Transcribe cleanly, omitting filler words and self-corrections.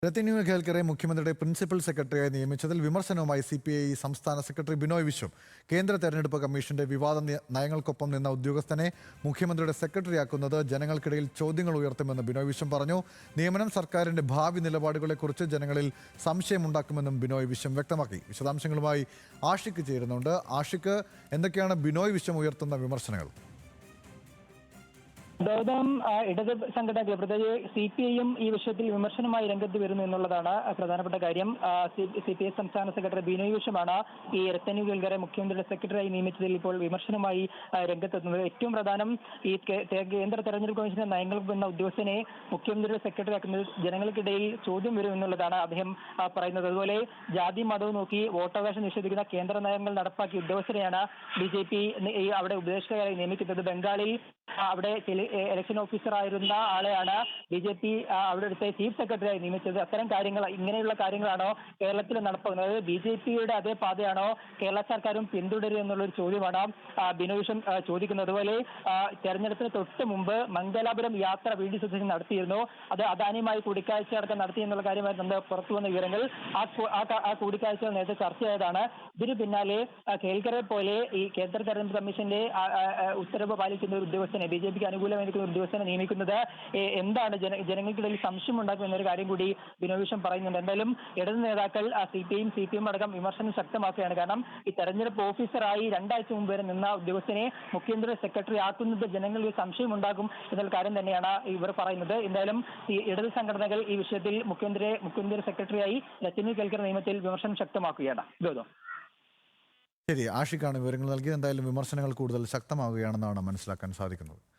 രത്തിന്യൂ കേൽക്കറെ മുഖ്യമന്ത്രിയുടെ പ്രിൻസിപ്പൽ സെക്രട്ടറിയായി നിയമിച്ചതിൽ വിമർശനവുമായി CPI സംസ്ഥാന സെക്രട്ടറി ബിനോയ് വിശ്വം. കേന്ദ്ര തെരഞ്ഞെടുപ്പ് കമ്മീഷന്റെ വിവാദ നയങ്ങൾക്കൊപ്പം നിന്ന ഉദ്യോഗസ്ഥനെ മുഖ്യമന്ത്രിയുടെ സെക്രട്ടറിയാക്കുന്നത് ജനങ്ങൾക്കിടയിൽ ചോദ്യങ്ങൾ ഉയർത്തുമെന്ന് ബിനോയ് വിശ്വം പറഞ്ഞു. നിയമനം സർക്കാരിന്റെ ഭാവി നിലപാടുകളെക്കുറിച്ച് ജനങ്ങളിൽ സംശയമുണ്ടാക്കുമെന്നും ബിനോയ് വിശ്വം വ്യക്തമാക്കി. വിശദാംശങ്ങളുമായി ആഷിഖ് ചേരുന്നുണ്ട്. ആഷിഖ്, എന്തൊക്കെയാണ് ബിനോയ് വിശ്വം ഉയർത്തുന്ന വിമർശനങ്ങൾ? ഗൗതം, ഇടത് സംഘടനകൾ പ്രത്യേകിച്ച് CPIയും ഈ വിഷയത്തിൽ വിമർശനമായി രംഗത്ത് വരുന്നു എന്നുള്ളതാണ് പ്രധാനപ്പെട്ട കാര്യം. CPI സംസ്ഥാന സെക്രട്ടറി ബിനോയ് വിശ്വമാണ് ഈ രത്തന്യൂ കേൽക്കറെ മുഖ്യമന്ത്രിയുടെ സെക്രട്ടറിയായി നിയമിച്ചതിൽ ഇപ്പോൾ വിമർശനമായി രംഗത്തെത്തുന്നത്. ഏറ്റവും പ്രധാനം ഈ കേന്ദ്ര തെരഞ്ഞെടുപ്പ് കമ്മീഷന്റെ നയങ്ങൾക്ക് വന്ന ഉദ്യോഗസ്ഥനെ മുഖ്യമന്ത്രിയുടെ സെക്രട്ടറി ആക്കുന്നത് ജനങ്ങൾക്കിടയിൽ ചോദ്യം വരും എന്നുള്ളതാണ് അദ്ദേഹം പറയുന്നത്. അതുപോലെ ജാതി മതവും നോക്കി വോട്ടവകാശം നിഷേധിക്കുന്ന കേന്ദ്ര നയങ്ങൾ നടപ്പാക്കിയ ഉദ്യോഗസ്ഥരെയാണ് BJP അവിടെ ഉപദേശകരായി നിയമിക്കുന്നത്. ബംഗാളിൽ അവിടെ ഇലക്ഷൻ ഓഫീസർ ആയിരുന്ന ആളെയാണ് BJP അവിടുത്തെ ചീഫ് സെക്രട്ടറിയായി നിയമിച്ചത്. അത്തരം കാര്യങ്ങൾ, ഇങ്ങനെയുള്ള കാര്യങ്ങളാണോ കേരളത്തിൽ നടപ്പാക്കുന്നത്? അതായത് BJPയുടെ അതേ പാതയാണോ കേരള സർക്കാരും പിന്തുടരുക എന്നുള്ളൊരു ചോദ്യമാണ് ബിനോയ് വിശ്വം ചോദിക്കുന്നത്. അതുപോലെ തെരഞ്ഞെടുപ്പിന് തൊട്ട് മുമ്പ് മംഗലാപുരം യാത്ര VD സതീശൻ നടത്തിയിരുന്നു. അത് അദാനിയുമായി കൂടിക്കാഴ്ച അടക്കം നടത്തി എന്നുള്ള കാര്യമായിരുന്നു പുറത്തു വന്ന വിവരങ്ങൾ. ആ കൂടിക്കാഴ്ച നേരത്തെ ചർച്ചയായതാണ്. ഇതിന് പിന്നാലെ കേൽക്കറെ പോലെ ഈ കേന്ദ്ര തെരഞ്ഞെടുപ്പ് കമ്മീഷന്റെ ഉത്തരവ് പാലിക്കുന്ന ഒരു ഉദ്യോഗസ്ഥനെ, BJPക്ക് അനുകൂലമായിരിക്കുന്ന ഉദ്യോഗസ്ഥനെ നിയമിക്കുന്നത് എന്താണ് ജനങ്ങൾക്കിടയിൽ സംശയം ഉണ്ടാക്കും എന്നൊരു കാര്യം കൂടി ബിനോയ് വിശ്വം പറയുന്നുണ്ട്. എന്തായാലും ഇടത് നേതാക്കൾ CPIയും CPM അടക്കം വിമർശനം ശക്തമാക്കുകയാണ്. കാരണം ഈ തെരഞ്ഞെടുപ്പ് ഓഫീസറായി 2 ആഴ്ച മുമ്പ് വരെ നിന്ന ഉദ്യോഗസ്ഥനെ മുഖ്യമന്ത്രി സെക്രട്ടറി ആക്കുന്നത് ജനങ്ങളിൽ സംശയം ഉണ്ടാകും എന്നുള്ള കാര്യം തന്നെയാണ് ഇവർ പറയുന്നത്. എന്തായാലും ഈ ഇടത് സംഘടനകൾ ഈ വിഷയത്തിൽ മുഖ്യമന്ത്രി സെക്രട്ടറിയായി രത്തിന്യൂ കേൽക്കർ നിയമത്തിൽ വിമർശനം ശക്തമാക്കുകയാണ്. ഗൗതം, ശരി, ആഷിഖാണ് വിവരങ്ങൾ നൽകിയത്. എന്തായാലും വിമർശനങ്ങൾ കൂടുതൽ ശക്തമാവുകയാണെന്നാണ് മനസ്സിലാക്കാൻ സാധിക്കുന്നത്.